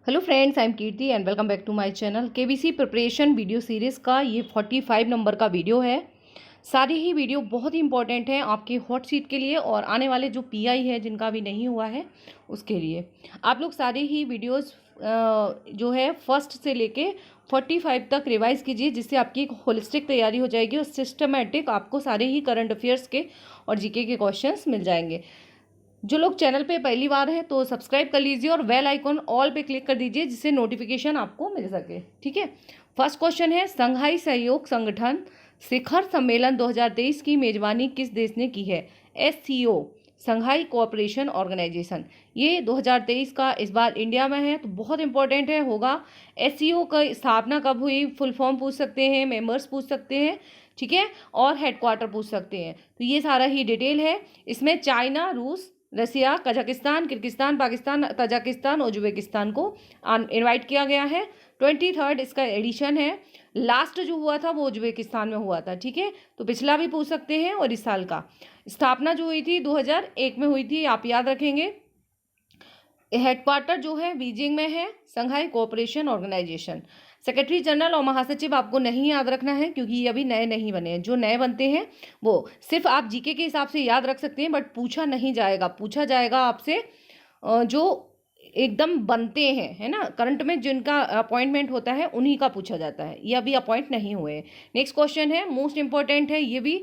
Hello friends, I am Kirti and welcome back to my channel. KBC preparation video series का ये 45 number का video है। सारे ही video बहुत ही इंपॉर्टेंट हैं आपके हॉट सीट के लिए और आने वाले जो पीआई है जिनका अभी नहीं हुआ है उसके लिए। आप लोग सारे ही वीडियोस जो है फर्स्ट से लेके 45 तक रिवाइज़ कीजिए, जिससे आपकी एक होलिस्टिक तैयारी हो जाएगी और सिस्टमेटिक आपको सारे ही करंट अफेयर्स के और जीके के क्वेश्चंस मिल जाएंगे। जो लोग चैनल पे पहली बार हैं तो सब्सक्राइब कर लीजिए और बेल आइकॉन ऑल पे क्लिक कर दीजिए, जिससे नोटिफिकेशन आपको मिल सके। ठीक है, फर्स्ट क्वेश्चन है, संघाई सहयोग संगठन शिखर सम्मेलन 2023 की मेजबानी किस देश ने की है? एससीओ, संघाई कोऑपरेशन ऑर्गेनाइजेशन। ये 2023 का इस बार इंडिया में है, तो बहुत इंपॉर्टेंट है होगा। एससीओ का स्थापना कब हुई, फुल फॉर्म पूछ सकते हैं, मेंबर्स पूछ सकते हैं, ठीक है, और हेडक्वार्टर पूछ सकते हैं। तो ये सारा ही डिटेल है। इसमें चाइना, रूस, Russia, Kazakhstan, Kyrgyzstan, Pakistan, Tajikistan, Uzbekistan को इनवाइट किया गया है। 23rd इसका एडिशन है। लास्ट जो हुआ था वो उज्बेकिस्तान में हुआ था। ठीक है, तो पिछला भी पूछ सकते हैं और इस साल का। स्थापना जो हुई थी 2001 में हुई थी, आप याद रखेंगे। हेडक्वार्टर जो है बीजिंग में है, संघाई कोऑपरेशन ऑर्गेनाइजेशन। सेक्रेटरी जनरल और महासचिव आपको नहीं याद रखना है, क्योंकि ये अभी नए नहीं बने हैं। जो नए बनते हैं वो सिर्फ आप जीके के हिसाब से याद रख सकते हैं, बट पूछा नहीं जाएगा। पूछा जाएगा आपसे जो एकदम बनते हैं, है ना, करंट में जिनका अपॉइंटमेंट होता है उन्हीं का पूछा जाता है। ये अभी अपॉइंट नहीं हुए। नेक्स्ट क्वेश्चन है, मोस्ट इंपॉर्टेंट है ये भी।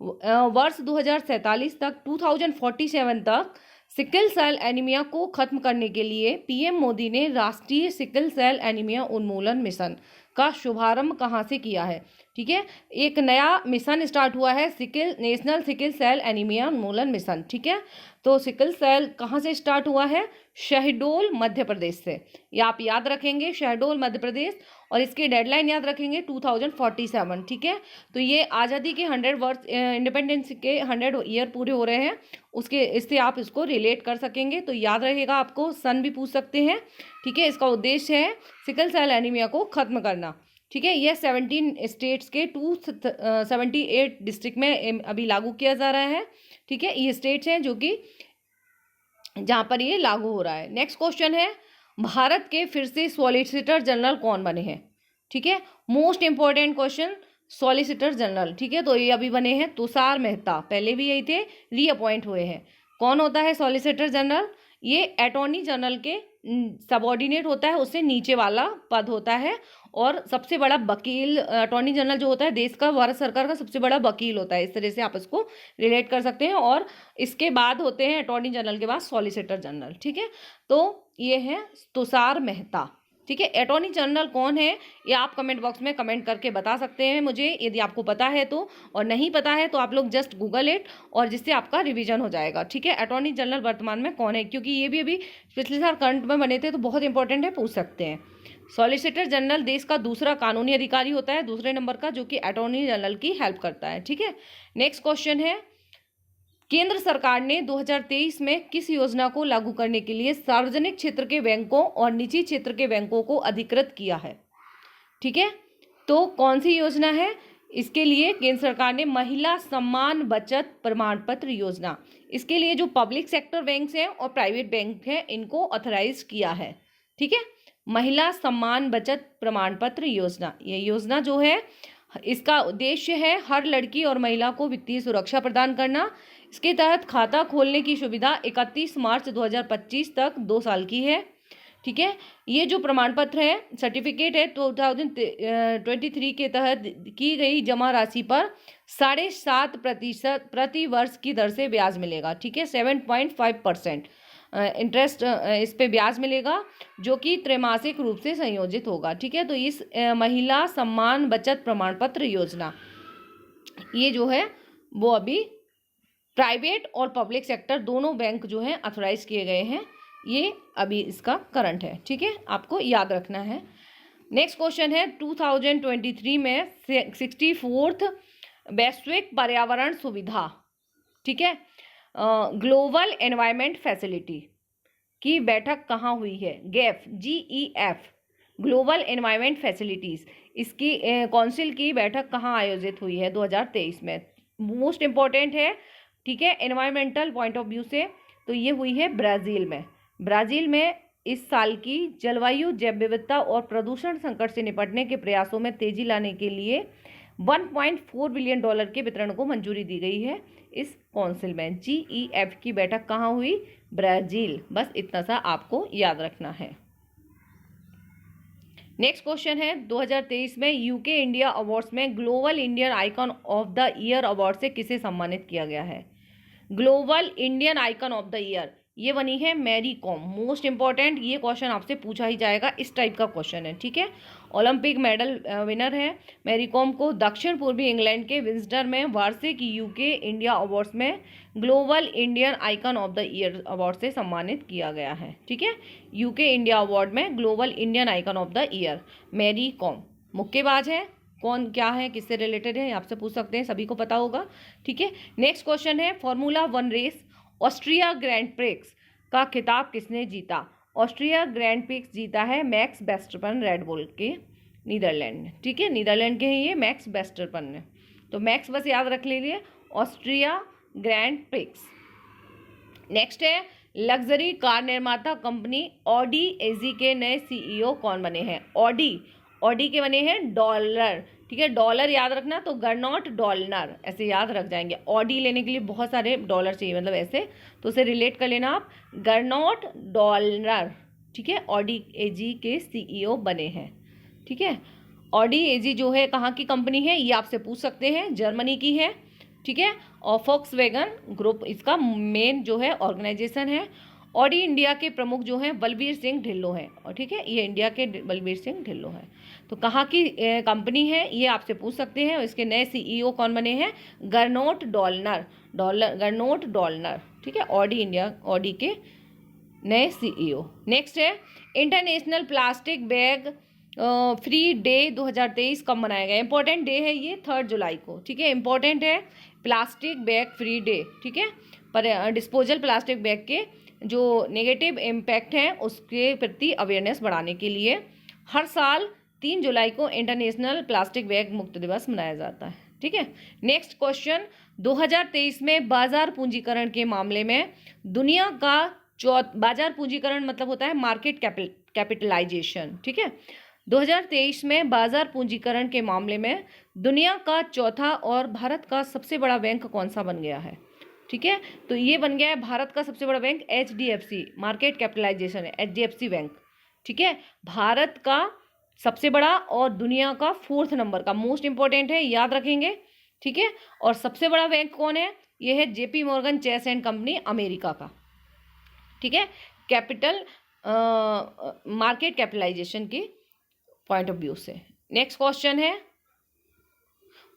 वर्ष 2047 तक 2047 तक सिकल सेल एनीमिया को खत्म करने के लिए पीएम मोदी ने राष्ट्रीय सिकल सेल एनीमिया उन्मूलन मिशन का शुभारंभ कहाँ से किया है? ठीक है, एक नया मिशन स्टार्ट हुआ है, नेशनल सिकल सेल एनीमिया उन्मूलन मिशन। ठीक है, तो सिकल सेल कहाँ से स्टार्ट हुआ है? शहडोल मध्य प्रदेश से। ये आप याद रखेंगे, शहडोल मध्य प्रदेश, और इसकी डेडलाइन याद रखेंगे 2047। ठीक है, तो ये आज़ादी के 100 वर्ष, इंडिपेंडेंस के 100 ईयर पूरे हो रहे हैं, उसके इससे आप इसको रिलेट कर सकेंगे, तो याद रहेगा आपको। सन भी पूछ सकते हैं। ठीक है, इसका उद्देश्य है सिकल सेल एनीमिया को खत्म करना। ठीक है, यह 17 स्टेट्स के 278 डिस्ट्रिक्ट में अभी लागू किया जा रहा है। ठीक है, ये स्टेट्स हैं जो कि जहाँ पर ये लागू हो रहा है। नेक्स्ट क्वेश्चन है, भारत के फिर से सॉलिसिटर जनरल कौन बने हैं? ठीक है, most important question, solicitor general. ठीक है, तो ये अभी बने हैं तुषार मेहता, पहले भी यही थे, रीअपॉइंट हुए हैं। कौन होता है सॉलिसिटर जनरल? ये अटॉर्नी जनरल के सबऑर्डिनेट होता है, उससे नीचे वाला पद होता है। और सबसे बड़ा वकील, अटॉर्नी जनरल जो होता है देश का, भारत सरकार का सबसे बड़ा वकील होता है। इस तरह से आप इसको रिलेट कर सकते हैं। और इसके बाद होते हैं अटॉर्नी जनरल के बाद सॉलिसिटर जनरल। ठीक है, तो ये है तुषार मेहता। ठीक है, अटॉर्नी जनरल कौन है ये आप कमेंट बॉक्स में कमेंट करके बता सकते हैं मुझे, यदि आपको पता है तो। और नहीं पता है तो आप लोग जस्ट गूगल इट, और जिससे आपका रिवीजन हो जाएगा। ठीक है, अटॉर्नी जनरल वर्तमान में कौन है, क्योंकि ये भी अभी पिछले साल करंट में बने थे, तो बहुत इंपॉर्टेंट है, पूछ सकते हैं। सॉलिसिटर जनरल देश का दूसरा कानूनी अधिकारी होता है, दूसरे नंबर का, जो कि अटॉर्नी जनरल की हेल्प करता है। ठीक है, नेक्स्ट क्वेश्चन है, केंद्र सरकार ने 2023 में किस योजना को लागू करने के लिए सार्वजनिक क्षेत्र के बैंकों और निजी क्षेत्र के बैंकों को अधिकृत किया है? ठीक है, तो कौन सी योजना है? इसके लिए केंद्र सरकार ने महिला सम्मान बचत प्रमाण पत्र योजना, इसके लिए जो पब्लिक सेक्टर बैंक हैं और प्राइवेट बैंक हैं इनको ऑथराइज किया है। ठीक है, महिला सम्मान बचत प्रमाण पत्र योजना, ये योजना जो है इसका उद्देश्य है हर लड़की और महिला को वित्तीय सुरक्षा प्रदान करना। इसके तहत खाता खोलने की सुविधा 31 मार्च 2025 तक 2 साल की है। ठीक है, ये जो प्रमाण पत्र है, सर्टिफिकेट है, 2023 के तहत की गई जमा राशि पर 7.5% प्रति वर्ष की दर से ब्याज मिलेगा। ठीक है, 7.5% इंटरेस्ट इस पे ब्याज मिलेगा, जो कि त्रैमासिक रूप से संयोजित होगा। ठीक है, तो इस महिला सम्मान बचत प्रमाण पत्र योजना, ये जो है वो अभी प्राइवेट और पब्लिक सेक्टर दोनों बैंक जो हैं अथोराइज किए गए हैं। ये अभी इसका करंट है। ठीक है, आपको याद रखना है। नेक्स्ट क्वेश्चन है, 2023 में 64th वैश्विक पर्यावरण सुविधा, ठीक है, ग्लोबल एनवायरमेंट फैसिलिटी की बैठक कहाँ हुई है? Gaff, GEF, global environment facilities, इसकी काउंसिल की बैठक कहाँ आयोजित हुई है 2023 में? मोस्ट इम्पॉर्टेंट है। ठीक है, एनवायरमेंटल पॉइंट ऑफ व्यू से, तो ये हुई है ब्राज़ील में। ब्राज़ील में इस साल की जलवायु, जैव विविधता और प्रदूषण संकट से निपटने के प्रयासों में तेजी लाने के लिए $1.4 बिलियन के वितरण को मंजूरी दी गई है। इस काउंसिल में GEF की बैठक कहाँ हुई? ब्राजील। बस इतना सा आपको याद रखना है। नेक्स्ट क्वेश्चन है, 2023 में यूके इंडिया अवार्ड्स में global Indian icon of the year award से किसे सम्मानित किया गया है? Global Indian icon of the year ये बनी है मैरी कॉम। मोस्ट इंपॉर्टेंट, ये क्वेश्चन आपसे पूछा ही जाएगा, इस टाइप का क्वेश्चन है, ठीक है। ओलंपिक मेडल विनर है मैरी कॉम को दक्षिण पूर्वी इंग्लैंड के विंसडर में वार्षिक यूके इंडिया अवार्ड्स में global Indian icon of the year award से सम्मानित किया गया है, ठीक है। यूके इंडिया अवार्ड में global Indian icon of the year Mary Kom. मुक्केबाज है, कौन, क्या है, किससे रिलेटेड है, आपसे पूछ सकते हैं, सभी को पता होगा, ठीक है। नेक्स्ट क्वेश्चन है, formula 1 race Austria grand prix का खिताब किसने जीता? ऑस्ट्रिया ग्रैंड प्रिक्स जीता है मैक्स वेस्टरपन रेड बुल के, नीदरलैंड ने, ठीक है। नीदरलैंड के हैं ये मैक्स वेस्टरपन ने, तो मैक्स बस याद रख लीजिए, ऑस्ट्रिया ग्रैंड प्रिक्स। नेक्स्ट है, लग्जरी कार निर्माता कंपनी ऑडी एजी के नए CEO कौन बने हैं? ऑडी के बने हैं डॉलर, ठीक है। डॉलर याद रखना, तो गर्नॉट डॉलनर ऐसे याद रख जाएंगे। ऑडी लेने के लिए बहुत सारे डॉलर चाहिए, मतलब ऐसे, तो उसे रिलेट कर लेना आप, गर्नॉट डॉलनर, ठीक है। ऑडी एजी के CEO बने हैं, ठीक है। ऑडी एजी जो है कहाँ की कंपनी है, ये आपसे पूछ सकते हैं, जर्मनी की है, ठीक है। और फोक्सवैगन ग्रुप इसका मेन जो है ऑर्गेनाइजेशन है। ऑडी इंडिया के प्रमुख जो हैं बलबीर सिंह ढिल्लों हैं, और ठीक है, ये इंडिया के बलबीर सिंह ढिल्लों हैं। तो कहाँ की कंपनी है ये आपसे पूछ सकते हैं। इसके नए CEO कौन बने हैं? गर्नोट डॉलनर, ठीक है। ऑडी के नए CEO। नेक्स्ट है, international plastic bag free day 2023 कब मनाया गया? इंपॉर्टेंट डे है ये, 3 जुलाई को, ठीक है। इंपॉर्टेंट है प्लास्टिक बैग फ्री डे, ठीक है। पर डिस्पोजल प्लास्टिक बैग के जो नेगेटिव इम्पैक्ट हैं उसके प्रति अवेयरनेस बढ़ाने के लिए हर साल 3 जुलाई को इंटरनेशनल प्लास्टिक बैग मुक्त दिवस मनाया जाता है, ठीक है। नेक्स्ट क्वेश्चन, 2023 में बाजार पूंजीकरण के मामले में दुनिया का बाजार पूंजीकरण मतलब होता है मार्केट कैपिटलाइजेशन, ठीक है। 2023 में बाजार पूंजीकरण के मामले में दुनिया का चौथा और भारत का सबसे बड़ा बैंक कौन सा बन गया है? ठीक है, तो ये बन गया है भारत का सबसे बड़ा बैंक HDFC, मार्केट कैपिटलाइजेशन है HDFC बैंक, ठीक है। भारत का सबसे बड़ा और दुनिया का 4th नंबर का, मोस्ट इंपॉर्टेंट है, याद रखेंगे, ठीक है। और सबसे बड़ा बैंक कौन है? ये है JP Morgan Chase and company, America का, ठीक है। कैपिटल मार्केट कैपिटलाइजेशन की पॉइंट ऑफ व्यू से। नेक्स्ट क्वेश्चन है,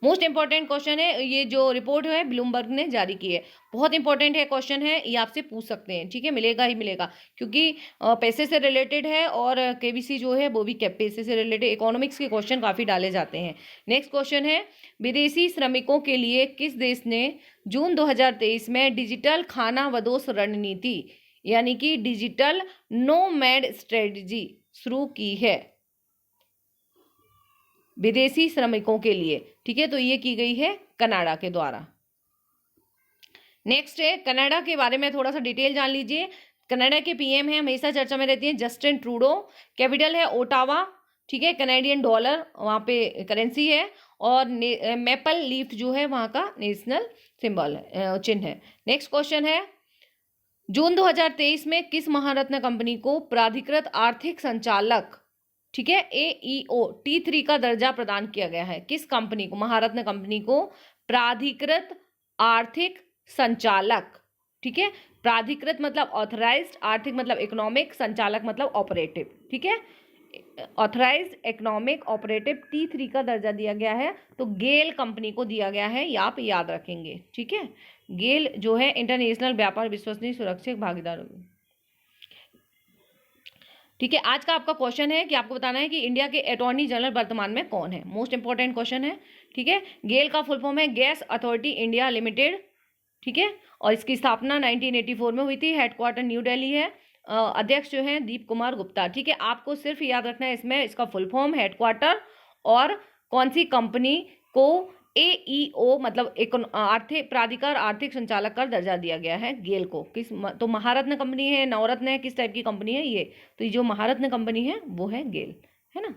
मोस्ट इंपॉर्टेंट क्वेश्चन है, ये जो रिपोर्ट है ब्लूमबर्ग ने जारी की है, बहुत इंपॉर्टेंट है क्वेश्चन है, ये आपसे पूछ सकते हैं, ठीक है, मिलेगा ही मिलेगा, क्योंकि पैसे से रिलेटेड है और KBC जो है वो भी पैसे से रिलेटेड, इकोनॉमिक्स के क्वेश्चन काफ़ी डाले जाते हैं। नेक्स्ट क्वेश्चन है, विदेशी श्रमिकों के लिए किस देश ने जून 2023 में डिजिटल खानाबदोश रणनीति यानी कि डिजिटल नोमैड स्ट्रेटजी शुरू की है विदेशी श्रमिकों के लिए? ठीक है, तो ये की गई है कनाडा के द्वारा। नेक्स्ट है, कनाडा के बारे में थोड़ा सा डिटेल जान लीजिए। कनाडा के PM है, हमेशा चर्चा में रहती है, जस्टिन ट्रूडो। कैपिटल है ओटावा, ठीक है, कैनेडियन डॉलर वहाँ पे करेंसी है, और मैपल लीफ जो है वहाँ का नेशनल सिंबल है, चिन्ह है। नेक्स्ट क्वेश्चन है, जून 2023 में किस महारत्न कंपनी को प्राधिकृत आर्थिक संचालक, ठीक है, AEO T3 का दर्जा प्रदान किया गया है? किस कंपनी को, महारत्न कंपनी को प्राधिकृत आर्थिक संचालक, ठीक है, प्राधिकृत मतलब ऑथराइज्ड, आर्थिक मतलब इकोनॉमिक, संचालक मतलब ऑपरेटिव, ठीक है, ऑथराइज्ड इकोनॉमिक ऑपरेटिव T3 का दर्जा दिया गया है, तो गेल कंपनी को दिया गया है, ये आप याद रखेंगे, ठीक है। गेल जो है इंटरनेशनल व्यापार विश्वसनीय सुरक्षित भागीदार, ठीक है। आज का आपका क्वेश्चन है कि आपको बताना है कि इंडिया के अटॉर्नी जनरल वर्तमान में कौन है, मोस्ट इंपॉर्टेंट क्वेश्चन है, ठीक है। गेल का फुल फॉर्म है गैस अथॉरिटी इंडिया लिमिटेड, ठीक है, और इसकी स्थापना 1984 में हुई थी, हेडक्वार्टर न्यू दिल्ली है, अध्यक्ष जो है दीप कुमार गुप्ता, ठीक है। आपको सिर्फ याद रखना है इसमें इसका फुल फॉर्म, हेडक्वार्टर और कौन सी कंपनी को AEO मतलब आर्थिक प्राधिकार आर्थिक संचालक का दर्जा दिया गया है गेल को। किस तो महारत्न कंपनी है, नवरत्न है, किस टाइप की कंपनी है ये? तो ये जो महारत्न कंपनी है वो है गेल, है ना।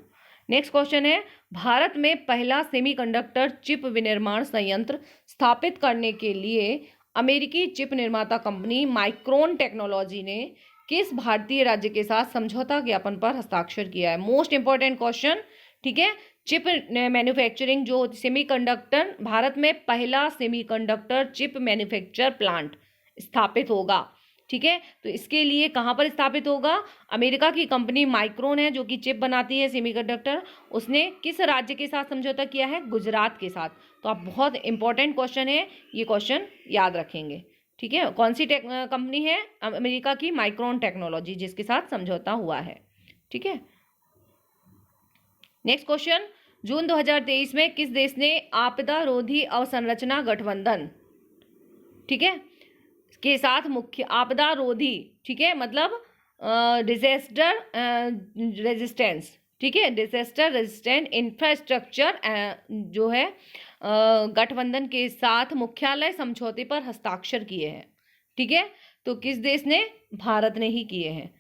नेक्स्ट क्वेश्चन है, भारत में पहला सेमीकंडक्टर चिप विनिर्माण संयंत्र स्थापित करने के लिए अमेरिकी चिप निर्माता कंपनी माइक्रोन टेक्नोलॉजी ने किस भारतीय राज्य के साथ समझौता ज्ञापन पर हस्ताक्षर किया है? मोस्ट इंपॉर्टेंट क्वेश्चन, ठीक है। चिप मैन्युफैक्चरिंग जो सेमीकंडक्टर, भारत में पहला सेमीकंडक्टर चिप मैन्युफैक्चर प्लांट स्थापित होगा, ठीक है। तो इसके लिए कहाँ पर स्थापित होगा? अमेरिका की कंपनी माइक्रोन है जो कि चिप बनाती है सेमीकंडक्टर, उसने किस राज्य के साथ समझौता किया है? गुजरात के साथ। तो आप बहुत इंपॉर्टेंट क्वेश्चन है, ये क्वेश्चन याद रखेंगे, ठीक है। कौन सी कंपनी है? अमेरिका की माइक्रोन टेक्नोलॉजी, जिसके साथ समझौता हुआ है, ठीक है। नेक्स्ट क्वेश्चन, जून 2023 में किस देश ने आपदा रोधी अवसंरचना गठबंधन, ठीक है, के साथ मुख्य आपदा रोधी, ठीक है, मतलब डिजास्टर रेजिस्टेंस, ठीक है, डिजास्टर रेजिस्टेंट इंफ्रास्ट्रक्चर जो है गठबंधन के साथ मुख्यालय समझौते पर हस्ताक्षर किए हैं, ठीक है। तो किस देश ने? भारत ने ही किए हैं।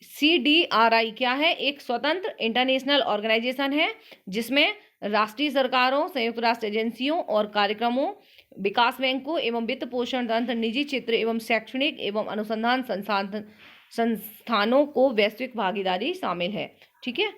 CDRI क्या है? एक स्वतंत्र इंटरनेशनल ऑर्गेनाइजेशन है जिसमें राष्ट्रीय सरकारों, संयुक्त राष्ट्र एजेंसियों और कार्यक्रमों, विकास बैंकों एवं वित्त पोषण तंत्र, निजी क्षेत्र एवं शैक्षणिक एवं अनुसंधान संस्थानों को वैश्विक भागीदारी शामिल है, ठीक है।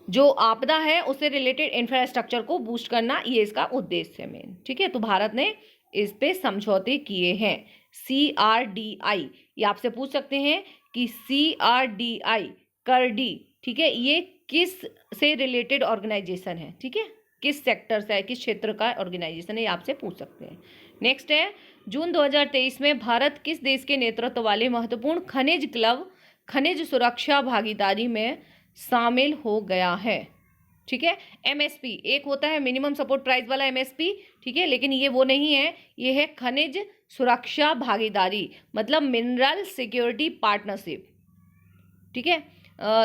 जो आपदा है उससे रिलेटेड इंफ्रास्ट्रक्चर को बूस्ट करना, ये इसका उद्देश्य है मेन, ठीक है। तो भारत ने इस पे समझौते किए हैं। CRDI, ये आपसे पूछ सकते हैं कि CRDI करडी, ठीक है, ये किस से रिलेटेड ऑर्गेनाइजेशन है, ठीक है, किस सेक्टर से है, किस क्षेत्र का ऑर्गेनाइजेशन है, ये आपसे पूछ सकते हैं। नेक्स्ट है, जून 2023 में भारत किस देश के नेतृत्व वाले महत्वपूर्ण खनिज क्लब खनिज सुरक्षा भागीदारी में शामिल हो गया है, ठीक है। MSP एक होता है मिनिमम सपोर्ट प्राइस वाला MSP, ठीक है, लेकिन ये वो नहीं है, ये है खनिज सुरक्षा भागीदारी, मतलब मिनरल सिक्योरिटी पार्टनरशिप, ठीक है।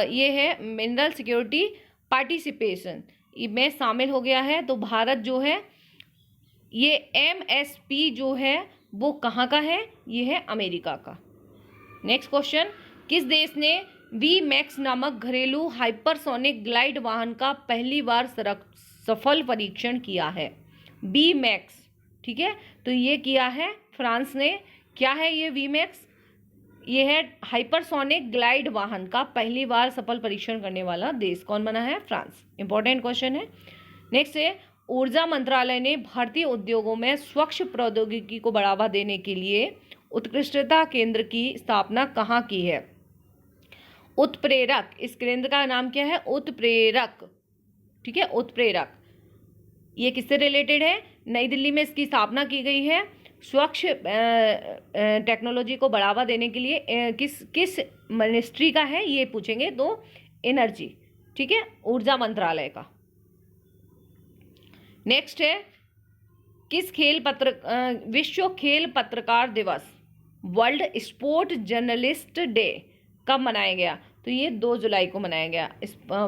ये है मिनरल सिक्योरिटी पार्टिसिपेशन में शामिल हो गया है। तो भारत जो है, ये MSP जो है वो कहाँ का है? ये है अमेरिका का। नेक्स्ट क्वेश्चन, किस देश ने VMAX नामक घरेलू हाइपरसोनिक ग्लाइड वाहन का पहली बार सफल परीक्षण किया है? VMAX, ठीक है, तो ये किया है फ्रांस ने। क्या है ये VMAX? ये है हाइपरसोनिक ग्लाइड वाहन का पहली बार सफल परीक्षण करने वाला देश कौन बना है? फ्रांस। इंपॉर्टेंट क्वेश्चन है। नेक्स्ट है, ऊर्जा मंत्रालय ने भारतीय उद्योगों में स्वच्छ प्रौद्योगिकी को बढ़ावा देने के लिए उत्कृष्टता केंद्र की स्थापना कहाँ की है? उत्प्रेरक, इस केंद्र का नाम क्या है? उत्प्रेरक, ठीक है, उत्प्रेरक। ये किससे रिलेटेड है? नई दिल्ली में इसकी स्थापना की गई है। स्वच्छ टेक्नोलॉजी को बढ़ावा देने के लिए किस मिनिस्ट्री का है ये पूछेंगे तो एनर्जी, ठीक है, ऊर्जा मंत्रालय का। नेक्स्ट है, किस विश्व खेल पत्रकार दिवस वर्ल्ड स्पोर्ट जर्नलिस्ट डे कब मनाया गया? तो ये 2 जुलाई को मनाया गया।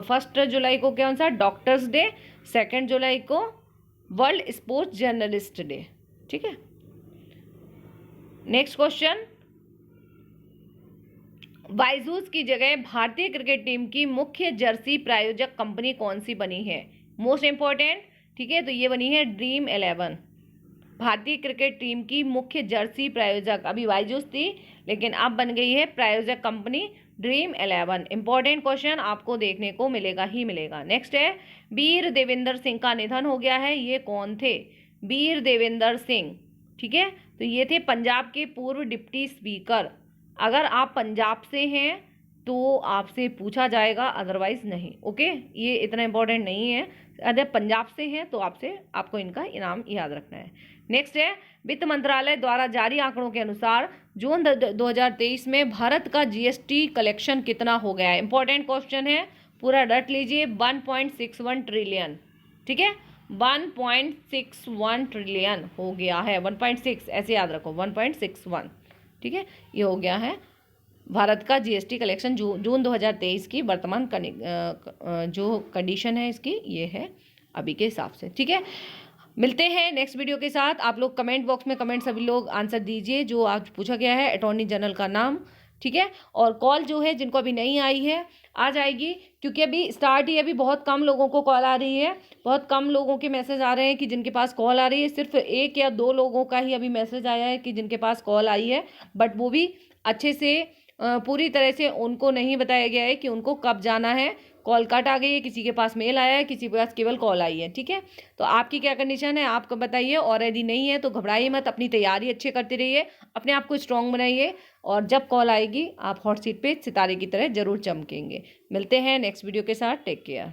1 जुलाई को कौन सा? Doctors day. 2 जुलाई को वर्ल्ड स्पोर्ट्स जर्नलिस्ट डे, ठीक है। नेक्स्ट क्वेश्चन, बायजूस की जगह भारतीय क्रिकेट टीम की मुख्य जर्सी प्रायोजक कंपनी कौन सी बनी है? मोस्ट इंपॉर्टेंट, ठीक है, तो ये बनी है ड्रीम 11। भारतीय क्रिकेट टीम की मुख्य जर्सी प्रायोजक अभी बायजूस थी, लेकिन अब बन गई है प्रायोजक कंपनी ड्रीम 11। इंपॉर्टेंट क्वेश्चन आपको देखने को मिलेगा ही मिलेगा। नेक्स्ट है, वीर देवेंद्र सिंह का निधन हो गया है। ये कौन थे? वीर देवेंद्र सिंह, ठीक है, तो ये थे पंजाब के पूर्व डिप्टी स्पीकर। अगर आप पंजाब से हैं तो आपसे पूछा जाएगा, अदरवाइज नहीं, ओके, ये इतना इंपॉर्टेंट नहीं है। अगर पंजाब से हैं तो आपको इनका इनाम याद रखना है। नेक्स्ट है, वित्त मंत्रालय द्वारा जारी आंकड़ों के अनुसार जून 2023 में भारत का GST कलेक्शन कितना हो गया है? इंपॉर्टेंट क्वेश्चन है, पूरा रट लीजिए। 1.61 ट्रिलियन, ठीक है, 1.61 ट्रिलियन हो गया है। 1.6 ऐसे याद रखो, 1.61, ठीक है, ये हो गया है भारत का जीएसटी कलेक्शन जून 2023 की वर्तमान जो कंडीशन है इसकी ये है अभी के हिसाब से। ठीक है, मिलते हैं नेक्स्ट वीडियो के साथ। आप लोग कमेंट बॉक्स में कमेंट सभी लोग आंसर दीजिए जो आज पूछा गया है, अटॉर्नी जनरल का नाम। ठीक है, और कॉल जो है जिनको अभी नहीं आई है आ जाएगी, क्योंकि अभी स्टार्ट ही, अभी बहुत कम लोगों को कॉल आ रही है, बहुत कम लोगों के मैसेज आ रहे हैं कि जिनके पास कॉल आ रही है। सिर्फ 1 या 2 लोगों का ही अभी मैसेज आया है कि जिनके पास कॉल आई है, बट वो भी अच्छे से पूरी तरह से उनको नहीं बताया गया है कि उनको कब जाना है। कॉल कट आ गई है, किसी के पास मेल आया है, किसी के पास केवल कॉल आई है। ठीक है, तो आपकी क्या कंडीशन है आप बताइए, और यदि नहीं है तो घबराइए मत, अपनी तैयारी अच्छे करते रहिए, अपने आप को स्ट्रांग बनाइए, और जब कॉल आएगी आप हॉट सीट पे सितारे की तरह जरूर चमकेंगे। मिलते हैं नेक्स्ट वीडियो के साथ, टेक केयर।